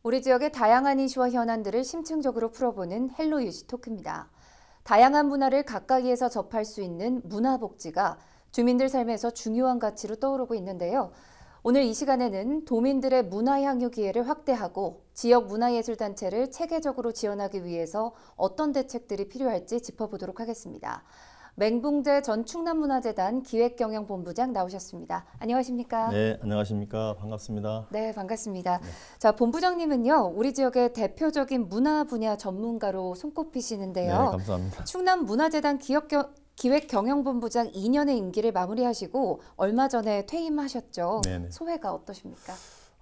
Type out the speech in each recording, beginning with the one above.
우리 지역의 다양한 이슈와 현안들을 심층적으로 풀어보는 헬로 뉴스 토크입니다. 다양한 문화를 가까이에서 접할 수 있는 문화복지가 주민들 삶에서 중요한 가치로 떠오르고 있는데요. 오늘 이 시간에는 도민들의 문화 향유 기회를 확대하고 지역 문화예술단체를 체계적으로 지원하기 위해서 어떤 대책들이 필요할지 짚어보도록 하겠습니다. 맹붕재 전 충남문화재단 기획경영본부장 나오셨습니다. 안녕하십니까? 네, 안녕하십니까? 반갑습니다. 네, 반갑습니다. 네. 자, 본부장님은요, 우리 지역의 대표적인 문화 분야 전문가로 손꼽히시는데요. 네, 감사합니다. 충남문화재단 기획경영본부장 2년의 임기를 마무리하시고 얼마 전에 퇴임하셨죠. 네네. 소회가 어떠십니까?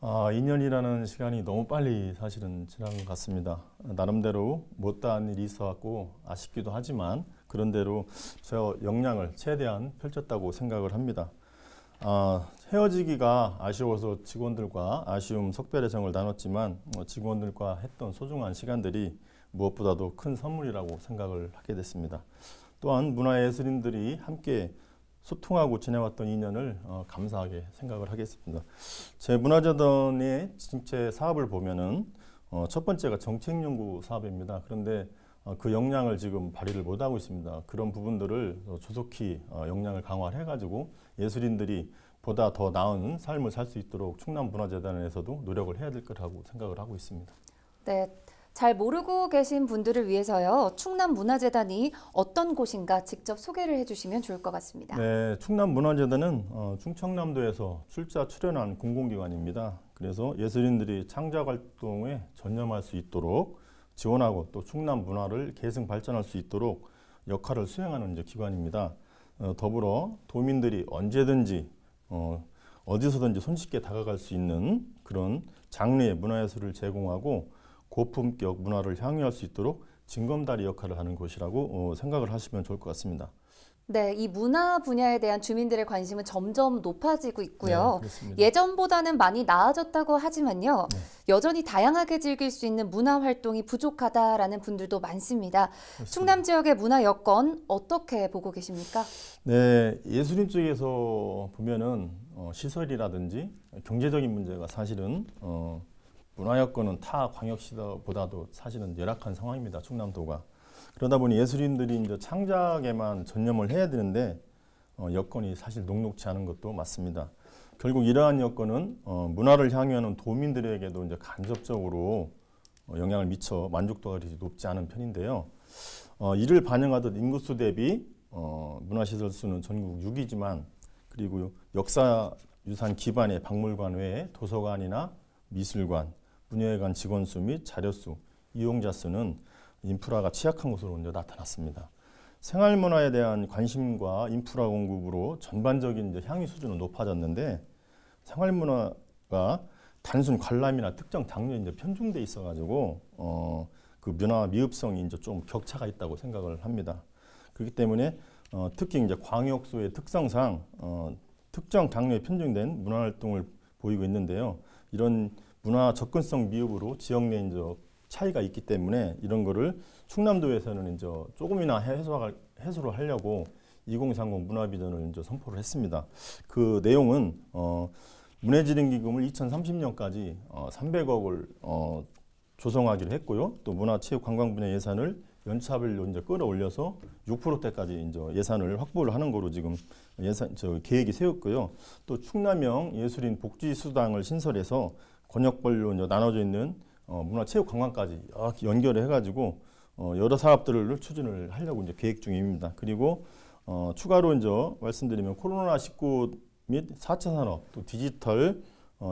2년이라는 시간이 너무 빨리 사실은 지난 것 같습니다. 나름대로 못다한 일이 있어갖고 아쉽기도 하지만 그런대로 저 역량을 최대한 펼쳤다고 생각을 합니다. 헤어지기가 아쉬워서 직원들과 아쉬움 석별의 정을 나눴지만 직원들과 했던 소중한 시간들이 무엇보다도 큰 선물이라고 생각을 하게 됐습니다. 또한 문화예술인들이 함께 소통하고 지내왔던 2년을 감사하게 생각을 하겠습니다. 제 문화재단의 진짜 사업을 보면은 첫 번째가 정책연구 사업입니다. 그런데 그 역량을 지금 발휘를 못하고 있습니다. 그런 부분들을 조속히 역량을 강화를 해가지고 예술인들이 보다 더 나은 삶을 살 수 있도록 충남문화재단에서도 노력을 해야 될 거라고 생각을 하고 있습니다. 네. 잘 모르고 계신 분들을 위해서요. 충남문화재단이 어떤 곳인가 직접 소개를 해주시면 좋을 것 같습니다. 네, 충남문화재단은 충청남도에서 출연한 공공기관입니다. 그래서 예술인들이 창작 활동에 전념할 수 있도록 지원하고 또 충남 문화를 계승 발전할 수 있도록 역할을 수행하는 기관입니다. 더불어 도민들이 언제든지 어디서든지 손쉽게 다가갈 수 있는 그런 장르의 문화예술을 제공하고 고품격 문화를 향유할 수 있도록 징검다리 역할을 하는 곳이라고 생각을 하시면 좋을 것 같습니다. 네, 이 문화 분야에 대한 주민들의 관심은 점점 높아지고 있고요. 네, 예전보다는 많이 나아졌다고 하지만요. 네. 여전히 다양하게 즐길 수 있는 문화 활동이 부족하다라는 분들도 많습니다. 그렇습니다. 충남 지역의 문화 여건 어떻게 보고 계십니까? 네, 예술인 쪽에서 보면은 시설이라든지 경제적인 문제가 사실은 문화 여건은 타 광역시보다도 사실은 열악한 상황입니다. 충남도가. 그러다 보니 예술인들이 이제 창작에만 전념을 해야 되는데 여건이 사실 녹록지 않은 것도 맞습니다. 결국 이러한 여건은 문화를 향유하는 도민들에게도 이제 간접적으로 영향을 미쳐 만족도가 그리 높지 않은 편인데요. 이를 반영하듯 인구수 대비 문화시설 수는 전국 6위지만 그리고 역사유산 기반의 박물관 외에 도서관이나 미술관, 문예관 직원 수 및 자료 수, 이용자 수는 인프라가 취약한 것으로 이제 나타났습니다. 생활문화에 대한 관심과 인프라 공급으로 전반적인 이제 향유 수준은 높아졌는데 생활문화가 단순 관람이나 특정 장르에 이제 편중돼 있어가지고 그 문화 미흡성이 이제 좀 격차가 있다고 생각을 합니다. 그렇기 때문에 특히 이제 광역소의 특성상 특정 장르에 편중된 문화 활동을 보이고 있는데요. 이런 문화 접근성 미흡으로 지역 내 이제 차이가 있기 때문에 이런 거를 충남도에서는 이제 조금이나 해소를 하려고 2030 문화비전을 이제 선포를 했습니다. 그 내용은 문해진흥기금을 2030년까지 300억을 조성하기로 했고요. 또 문화체육관광 분야 예산을 연차별로 이제 끌어올려서 6%대까지 이제 예산을 확보를 하는 거로 지금 계획이 세웠고요. 또 충남형 예술인 복지수당을 신설해서 권역별로 이제 나눠져 있는 문화체육관광까지 연결을 해가지고 여러 사업들을 추진을 하려고 이제 계획 중입니다. 그리고 추가로 이제 말씀드리면 코로나19 및 4차 산업, 또 디지털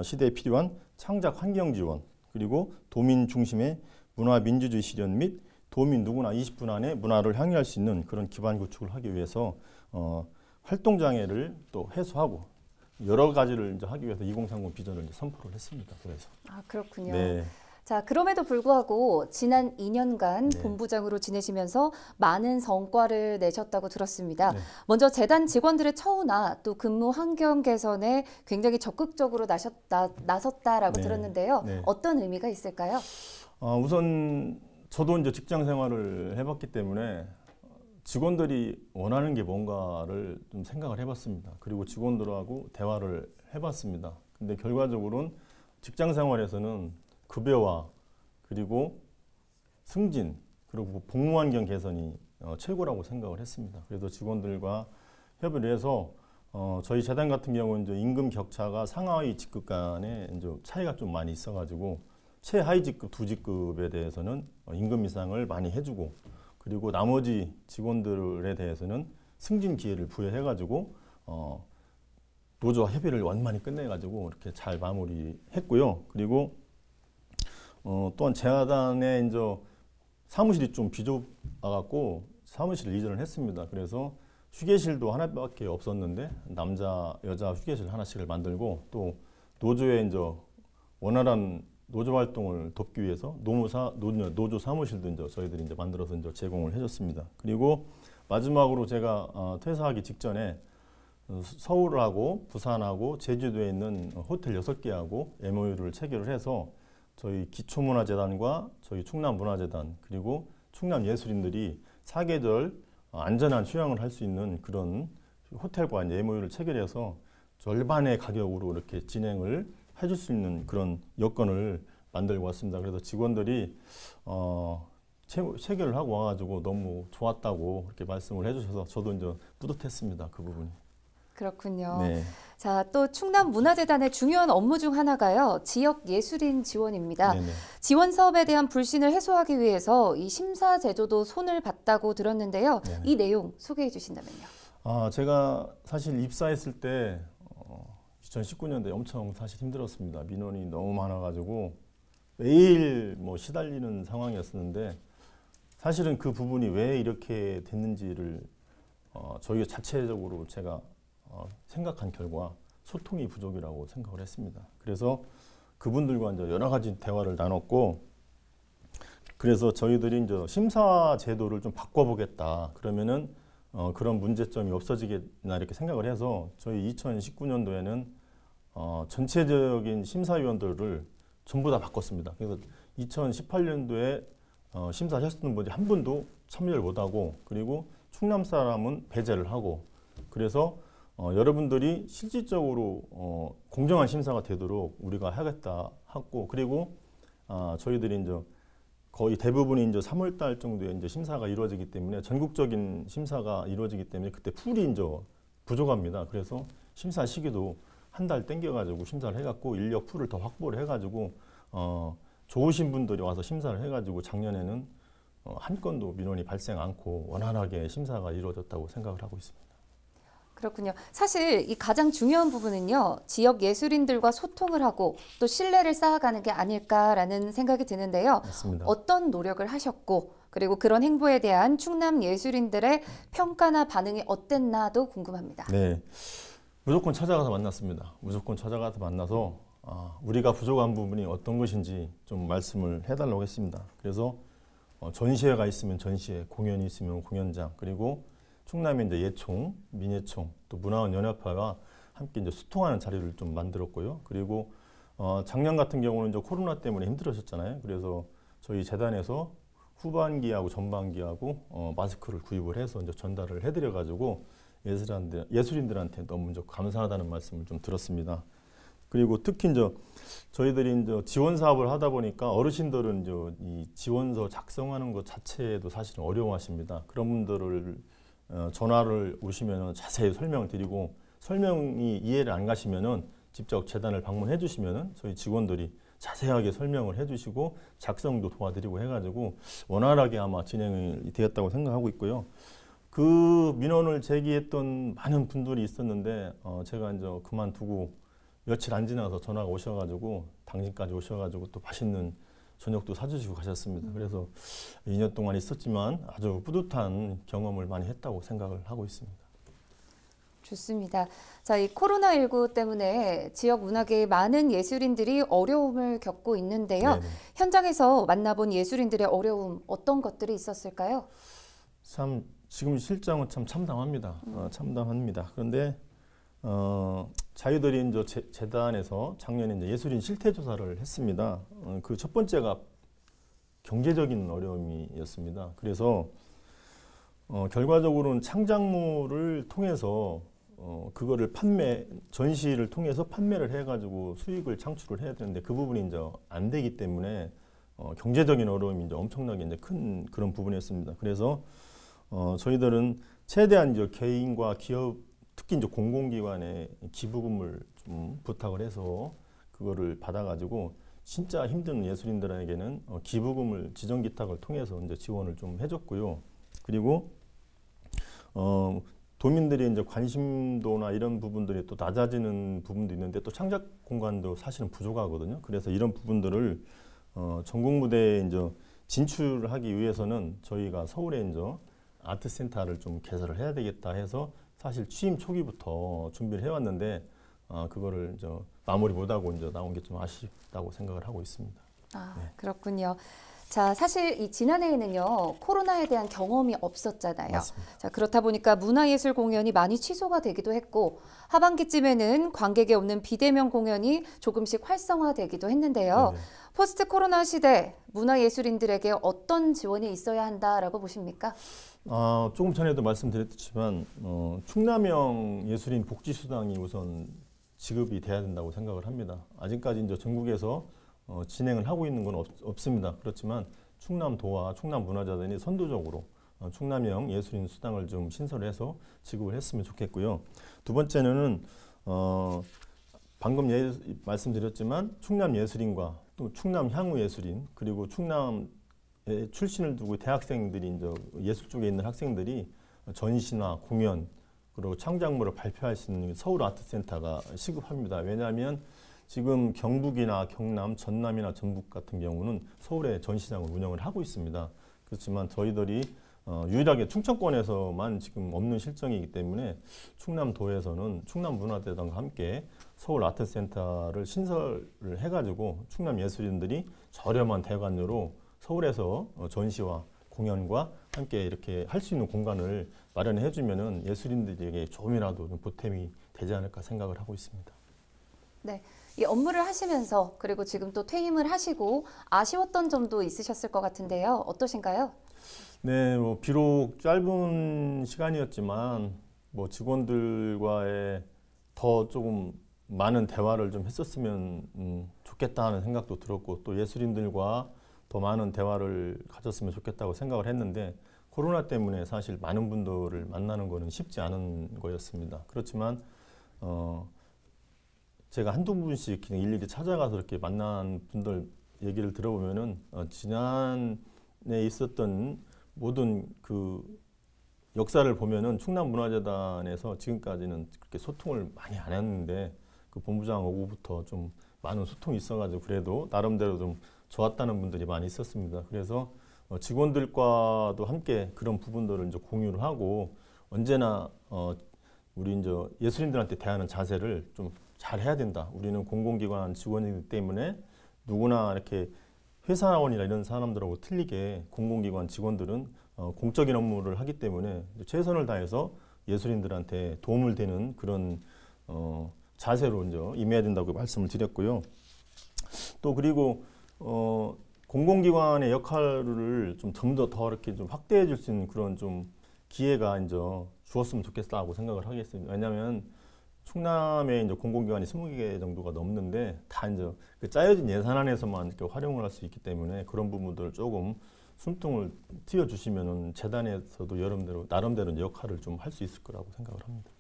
시대에 필요한 창작 환경 지원, 그리고 도민 중심의 문화 민주주의 실현 및 도민 누구나 20분 안에 문화를 향유할 수 있는 그런 기반 구축을 하기 위해서 활동 장애를 또 해소하고 여러 가지를 이제 하기 위해서 2030 비전을 이제 선포를 했습니다. 그래서 그렇군요. 네. 자, 그럼에도 불구하고 지난 2년간 네. 본부장으로 지내시면서 많은 성과를 내셨다고 들었습니다. 네. 먼저 재단 직원들의 처우나 또 근무 환경 개선에 굉장히 적극적으로 나섰다라고 네. 들었는데요. 네. 어떤 의미가 있을까요? 우선 저도 이제 직장 생활을 해봤기 때문에 직원들이 원하는 게 뭔가를 좀 생각을 해봤습니다. 그리고 직원들하고 대화를 해봤습니다. 근데 결과적으로는 직장 생활에서는 그 급여와 그리고 승진 그리고 복무 환경 개선이 최고라고 생각을 했습니다. 그래서 직원들과 협의를 해서 저희 재단 같은 경우는 이제 임금 격차가 상하위 직급 간에 이제 차이가 좀 많이 있어가지고 최하위 직급 두 직급에 대해서는 임금 인상을 많이 해주고 그리고 나머지 직원들에 대해서는 승진 기회를 부여해가지고 노조와 협의를 원만히 끝내가지고 이렇게 잘 마무리했고요. 그리고 또한 재단에 이제 사무실이 좀 비좁아갖고 사무실을 이전을 했습니다. 그래서 휴게실도 하나밖에 없었는데 남자, 여자 휴게실 하나씩을 만들고 또 노조의 이제 원활한 노조 활동을 돕기 위해서 노조 사무실도 이제 저희들이 이제 만들어서 이제 제공을 해줬습니다. 그리고 마지막으로 제가 퇴사하기 직전에 서울하고 부산하고 제주도에 있는 호텔 6개하고 MOU를 체결을 해서 저희 기초문화재단과 저희 충남문화재단 그리고 충남예술인들이 사계절 안전한 휴양을 할 수 있는 그런 호텔과 이제 MOU를 체결해서 절반의 가격으로 이렇게 진행을 해줄 수 있는 그런 여건을 만들고 왔습니다. 그래서 직원들이 체결을 하고 와가지고 너무 좋았다고 그렇게 말씀을 해주셔서 저도 이제 뿌듯했습니다. 그 부분이. 그렇군요. 네. 자, 또 충남문화재단의 중요한 업무 중 하나가요. 지역 예술인 지원입니다. 네네. 지원 사업에 대한 불신을 해소하기 위해서 이 심사 제도도 손을 봤다고 들었는데요. 네네. 이 내용 소개해 주신다면요. 제가 사실 입사했을 때 2019년도에 엄청 사실 힘들었습니다. 민원이 너무 많아가지고 매일 뭐 시달리는 상황이었었는데 사실은 그 부분이 왜 이렇게 됐는지를 저희가 자체적으로 제가 생각한 결과 소통이 부족이라고 생각을 했습니다. 그래서 그분들과 이제 여러 가지 대화를 나눴고 그래서 저희들이 이제 심사 제도를 좀 바꿔보겠다. 그러면은 그런 문제점이 없어지겠나 이렇게 생각을 해서 저희 2019년도에는 전체적인 심사위원들을 전부 다 바꿨습니다. 그래서 2018년도에 심사를 하셨던 분이 한 분도 참여를 못하고 그리고 충남 사람은 배제를 하고 그래서 여러분들이 실질적으로 공정한 심사가 되도록 우리가 하겠다 하고 그리고 저희들이 이제 거의 대부분이 이제 3월달 정도에 이제 심사가 이루어지기 때문에 전국적인 심사가 이루어지기 때문에 그때 풀이 이제 부족합니다. 그래서 심사 시기도 한 달 땡겨가지고 심사를 해갖고 인력 풀을 더 확보를 해가지고 좋으신 분들이 와서 심사를 해가지고 작년에는 한 건도 민원이 발생 않고 원활하게 심사가 이루어졌다고 생각을 하고 있습니다. 그렇군요. 사실 이 가장 중요한 부분은요. 지역 예술인들과 소통을 하고 또 신뢰를 쌓아가는 게 아닐까라는 생각이 드는데요. 맞습니다. 어떤 노력을 하셨고 그리고 그런 행보에 대한 충남 예술인들의 평가나 반응이 어땠나도 궁금합니다. 네, 무조건 찾아가서 만났습니다. 무조건 찾아가서 만나서 우리가 부족한 부분이 어떤 것인지 좀 말씀을 해달라고 했습니다. 그래서 전시회가 있으면 전시회, 공연이 있으면 공연장, 그리고 충남에 이제 예총, 민예총, 또 문화원 연합회와 함께 이제 소통하는 자리를 좀 만들었고요. 그리고 작년 같은 경우는 이제 코로나 때문에 힘들으셨잖아요. 그래서 저희 재단에서 후반기하고 전반기하고 마스크를 구입을 해서 이제 전달을 해드려가지고 예술인들한테 너무 이제 감사하다는 말씀을 좀 들었습니다. 그리고 특히 이제 저희들이 이제 지원 사업을 하다 보니까 어르신들은 이제 이 지원서 작성하는 것 자체도 사실은 어려워하십니다. 그런 분들을 전화를 오시면 자세히 설명드리고 설명이 이해를 안 가시면은 직접 재단을 방문해 주시면은 저희 직원들이 자세하게 설명을 해주시고 작성도 도와드리고 해가지고 원활하게 아마 진행이 되었다고 생각하고 있고요. 그 민원을 제기했던 많은 분들이 있었는데 제가 이제 그만두고 며칠 안 지나서 전화가 오셔가지고 당신까지 오셔가지고 또 맛있는 저녁도 사주시고 가셨습니다. 그래서 2년 동안 있었지만 아주 뿌듯한 경험을 많이 했다고 생각을 하고 있습니다. 좋습니다. 자, 이 코로나19 때문에 지역 문화계의 많은 예술인들이 어려움을 겪고 있는데요. 네네. 현장에서 만나본 예술인들의 어려움 어떤 것들이 있었을까요? 참 지금 실정은 참 참담합니다. 참담합니다. 그런데 저희들이 이제 재단에서 작년에 이제 예술인 실태 조사를 했습니다. 그 첫 번째가 경제적인 어려움이었습니다. 그래서 결과적으로는 창작물을 통해서 그거를 전시를 통해서 판매를 해가지고 수익을 창출을 해야 되는데 그 부분이 이제 안 되기 때문에 경제적인 어려움이 이제 엄청나게 이제 큰 그런 부분이었습니다. 그래서 저희들은 최대한 이제 개인과 기업, 특히 이제 공공기관에 기부금을 좀 부탁을 해서 그거를 받아가지고 진짜 힘든 예술인들에게는 기부금을 지정기탁을 통해서 이제 지원을 좀 해줬고요. 그리고 도민들이 이제 관심도나 이런 부분들이 또 낮아지는 부분도 있는데 또 창작 공간도 사실은 부족하거든요. 그래서 이런 부분들을 전국 무대에 이제 진출하기 위해서는 저희가 서울에 이제 아트센터를 좀 개설을 해야 되겠다 해서 사실 취임 초기부터 준비를 해왔는데 그거를 이제 마무리 못하고 이제 나온 게 좀 아쉽다고 생각을 하고 있습니다. 아, 그렇군요. 자, 사실 이 지난해에는요, 코로나에 대한 경험이 없었잖아요. 맞습니다. 자, 그렇다 보니까 문화예술 공연이 많이 취소가 되기도 했고, 하반기쯤에는 관객이 없는 비대면 공연이 조금씩 활성화되기도 했는데요. 네네. 포스트 코로나 시대 문화예술인들에게 어떤 지원이 있어야 한다라고 보십니까? 조금 전에도 말씀드렸지만 충남형 예술인 복지수당이 우선 지급이 돼야 된다고 생각을 합니다. 아직까지 이제 전국에서 진행을 하고 있는 건 없습니다. 그렇지만 충남도와 충남문화자단이 선도적으로 충남형 예술인 수당을 좀 신설해서 지급을 했으면 좋겠고요. 두 번째는 방금 말씀드렸지만 충남 예술인과 또 충남 향후 예술인 그리고 충남 출신을 두고 대학생들이 이제 예술 쪽에 있는 학생들이 전시나 공연 그리고 창작물을 발표할 수 있는 서울 아트센터가 시급합니다. 왜냐하면 지금 경북이나 경남, 전남이나 전북 같은 경우는 서울에 전시장을 운영을 하고 있습니다. 그렇지만 저희들이 유일하게 충청권에서만 지금 없는 실정이기 때문에 충남도에서는 충남문화재단과 함께 서울 아트센터를 신설을 해가지고 충남 예술인들이 저렴한 대관료로 서울에서 전시와 공연과 함께 이렇게 할 수 있는 공간을 마련해 주면은 예술인들에게 조금이라도 좀 보탬이 되지 않을까 생각을 하고 있습니다. 네. 이 업무를 하시면서 그리고 지금 또 퇴임을 하시고 아쉬웠던 점도 있으셨을 것 같은데요. 어떠신가요? 네, 뭐 비록 짧은 시간이었지만 뭐 직원들과의 더 조금 많은 대화를 좀 했었으면 좋겠다는 생각도 들었고 또 예술인들과 더 많은 대화를 가졌으면 좋겠다고 생각을 했는데 코로나 때문에 사실 많은 분들을 만나는 거는 쉽지 않은 거였습니다. 그렇지만 제가 한두 분씩 그냥 일일이 찾아가서 이렇게 만난 분들 얘기를 들어보면은 지난해 있었던 모든 그 역사를 보면은 충남문화재단에서 지금까지는 그렇게 소통을 많이 안 했는데 그 본부장 오고부터 좀 많은 소통이 있어가지고 그래도 나름대로 좀 좋았다는 분들이 많이 있었습니다. 그래서 직원들과도 함께 그런 부분들을 이제 공유를 하고 언제나 우리 이제 예술인들한테 대하는 자세를 좀 잘 해야 된다. 우리는 공공기관 직원이기 때문에 누구나 이렇게 회사원이나 이런 사람들하고 틀리게 공공기관 직원들은 공적인 업무를 하기 때문에 최선을 다해서 예술인들한테 도움을 되는 그런 자세로 이제 임해야 된다고 말씀을 드렸고요. 또 그리고 공공기관의 역할을 좀 더 이렇게 좀 확대해 줄 수 있는 그런 좀 기회가 이제 주었으면 좋겠다고 생각을 하겠습니다. 왜냐하면 충남에 이제 공공기관이 20개 정도가 넘는데 다 이제 그 짜여진 예산안에서만 이렇게 활용을 할 수 있기 때문에 그런 부분들을 조금 숨통을 트여주시면은 재단에서도 나름대로 이제 역할을 좀 할 수 있을 거라고 생각을 합니다.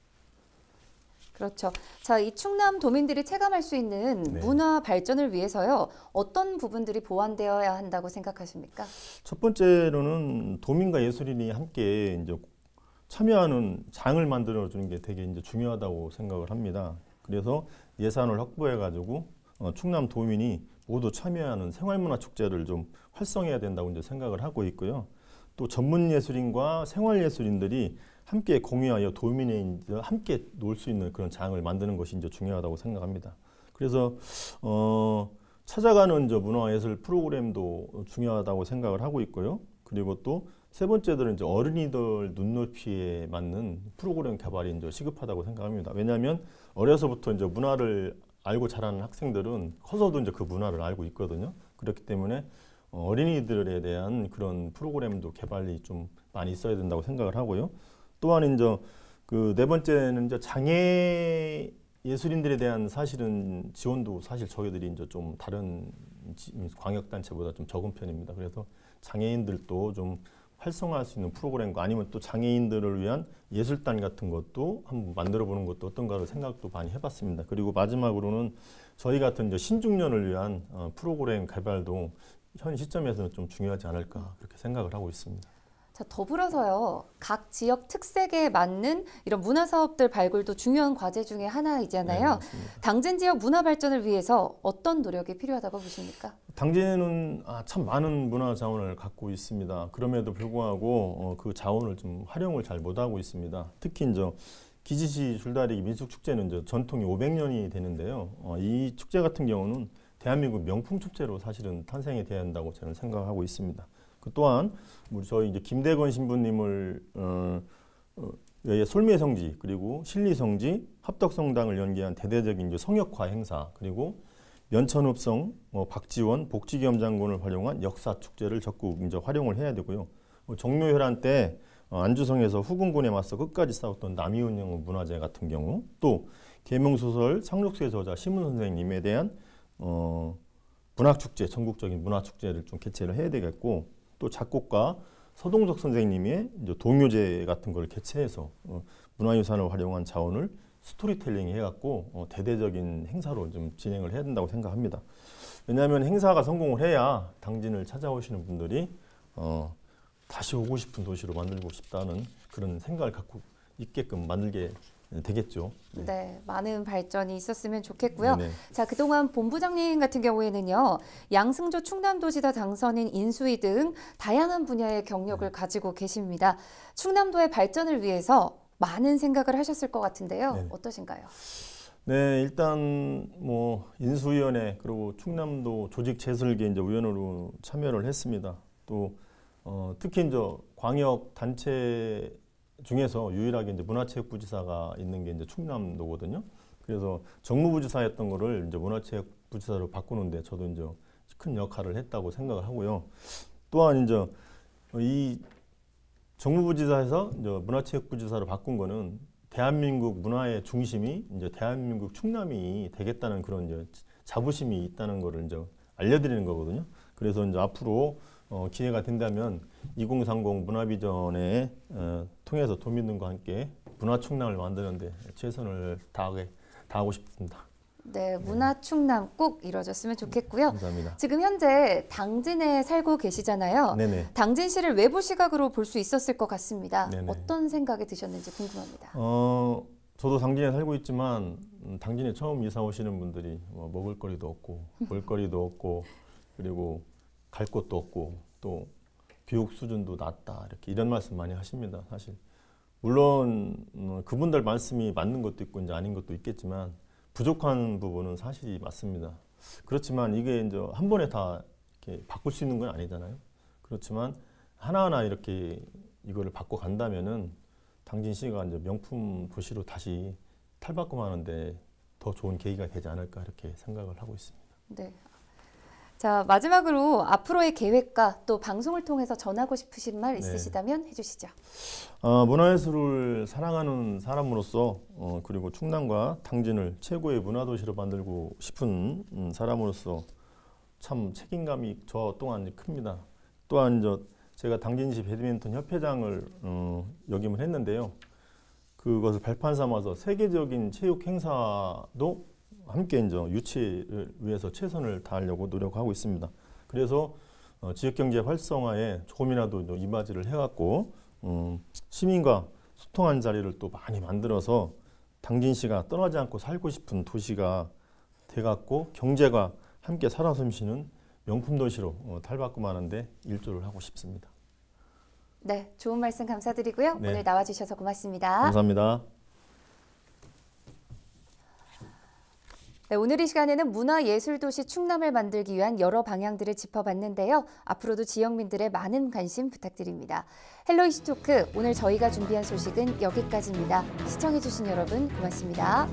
그렇죠. 자, 이 충남 도민들이 체감할 수 있는 네. 문화 발전을 위해서요. 어떤 부분들이 보완되어야 한다고 생각하십니까? 첫 번째로는 도민과 예술인이 함께 이제 참여하는 장을 만들어 주는 게 되게 이제 중요하다고 생각을 합니다. 그래서 예산을 확보해 가지고 충남 도민이 모두 참여하는 생활문화 축제를 좀 활성해야 된다고 이제 생각을 하고 있고요. 또 전문 예술인과 생활 예술인들이 함께 공유하여 도민이 이제 함께 놀 수 있는 그런 장을 만드는 것이 이제 중요하다고 생각합니다. 그래서 찾아가는 이제 문화예술 프로그램도 중요하다고 생각을 하고 있고요. 그리고 또 세 번째들은 이제 어린이들 눈높이에 맞는 프로그램 개발이 이제 시급하다고 생각합니다. 왜냐하면 어려서부터 이제 문화를 알고 자라는 학생들은 커서도 이제 그 문화를 알고 있거든요. 그렇기 때문에 어린이들에 대한 그런 프로그램도 개발이 좀 많이 있어야 된다고 생각을 하고요. 또한 이제 그 네 번째는 이제 장애 예술인들에 대한 사실은 지원도 사실 저희들이 이제 좀 다른 광역단체보다 좀 적은 편입니다. 그래서 장애인들도 좀 활성화할 수 있는 프로그램과 아니면 또 장애인들을 위한 예술단 같은 것도 한번 만들어 보는 것도 어떤가를 생각도 많이 해봤습니다. 그리고 마지막으로는 저희 같은 이제 신중년을 위한 프로그램 개발도 현 시점에서는 좀 중요하지 않을까 그렇게 생각을 하고 있습니다. 자, 더불어서요. 각 지역 특색에 맞는 이런 문화 사업들 발굴도 중요한 과제 중에 하나이잖아요. 네, 당진 지역 문화 발전을 위해서 어떤 노력이 필요하다고 보십니까? 당진은 참 많은 문화 자원을 갖고 있습니다. 그럼에도 불구하고 그 자원을 좀 활용을 잘 못하고 있습니다. 특히 이제 기지시 줄다리기 민속축제는 이제 전통이 500년이 되는데요. 이 축제 같은 경우는 대한민국 명품 축제로 사실은 탄생이 돼야 한다고 저는 생각하고 있습니다. 그 또한 우리 저희 이제 김대건 신부님을 솔매성지 그리고 신리성지 합덕성당을 연계한 대대적인 이제 성역화 행사 그리고 면천읍성 박지원 복지겸 장군을 활용한 역사 축제를 적극 이제 활용을 해야 되고요. 정묘혈안 때 안주성에서 후군군에 맞서 끝까지 싸웠던 남이운영 문화재 같은 경우 또 계명소설 상록수의 저자 심은 선생님에 대한 문학축제 전국적인 문화축제를 좀 개최를 해야 되겠고 또 작곡가 서동석 선생님의 이제 동요제 같은 걸 개최해서 문화유산을 활용한 자원을 스토리텔링 해갖고 대대적인 행사로 좀 진행을 해야 된다고 생각합니다. 왜냐하면 행사가 성공을 해야 당진을 찾아오시는 분들이 다시 오고 싶은 도시로 만들고 싶다는 그런 생각을 갖고 있게끔 만들게 되겠죠. 네, 많은 발전이 있었으면 좋겠고요. 네네. 자, 그동안 본부장님 같은 경우에는요, 양승조 충남도지사 당선인 인수위 등 다양한 분야의 경력을 가지고 계십니다. 충남도의 발전을 위해서 많은 생각을 하셨을 것 같은데요. 네. 어떠신가요? 네, 일단 뭐 인수위원회 그리고 충남도 조직 재설계 이제 위원으로 참여를 했습니다. 또 특히 이제 광역 단체 중에서 유일하게 이제 문화체육부지사가 있는 게 이제 충남도거든요. 그래서 정무부지사였던 거를 이제 문화체육부지사로 바꾸는데 저도 이제 큰 역할을 했다고 생각을 하고요. 또한 이제 이 정무부지사에서 이제 문화체육부지사로 바꾼 거는 대한민국 문화의 중심이 이제 대한민국 충남이 되겠다는 그런 이제 자부심이 있다는 거를 이제 알려드리는 거거든요. 그래서 이제 앞으로 기회가 된다면 2030 문화비전에 통해서 도민들과 함께 문화충남을 만드는데 최선을 다하고 싶습니다. 네, 문화충남 꼭 이루어졌으면 좋겠고요. 감사합니다. 지금 현재 당진에 살고 계시잖아요. 네네. 당진시를 외부 시각으로 볼 수 있었을 것 같습니다. 네네. 어떤 생각이 드셨는지 궁금합니다. 저도 당진에 살고 있지만 당진에 처음 이사 오시는 분들이 먹을 거리도 없고 볼 거리도 없고 그리고 갈 곳도 없고 또 교육 수준도 낮다 이렇게 이런 말씀 많이 하십니다. 사실 물론 그분들 말씀이 맞는 것도 있고 이제 아닌 것도 있겠지만 부족한 부분은 사실이 맞습니다. 그렇지만 이게 이제 한 번에 다 이렇게 바꿀 수 있는 건 아니잖아요. 그렇지만 하나하나 이렇게 이거를 바꿔 간다면은 당진시가 이제 명품 도시로 다시 탈바꿈하는데 더 좋은 계기가 되지 않을까 이렇게 생각을 하고 있습니다. 네. 자, 마지막으로 앞으로의 계획과 또 방송을 통해서 전하고 싶으신 말 있으시다면 해주시죠. 문화예술을 사랑하는 사람으로서 그리고 충남과 당진을 최고의 문화도시로 만들고 싶은 사람으로서 참 책임감이 저 또한 큽니다. 또한 제가 당진시 배드민턴 협회장을 역임을 했는데요. 그것을 발판 삼아서 세계적인 체육 행사도 함께 이제 유치를 위해서 최선을 다하려고 노력하고 있습니다. 그래서 지역경제 활성화에 조금이라도 이바지를 해갖고 시민과 소통하는 자리를 또 많이 만들어서 당진시가 떠나지 않고 살고 싶은 도시가 돼갖고 경제가 함께 살아 숨쉬는 명품 도시로 탈바꿈하는데 일조를 하고 싶습니다. 네, 좋은 말씀 감사드리고요. 네. 오늘 나와주셔서 고맙습니다. 감사합니다. 네, 오늘 이 시간에는 문화예술도시 충남을 만들기 위한 여러 방향들을 짚어봤는데요. 앞으로도 지역민들의 많은 관심 부탁드립니다. 헬로 이슈토크, 오늘 저희가 준비한 소식은 여기까지입니다. 시청해주신 여러분 고맙습니다.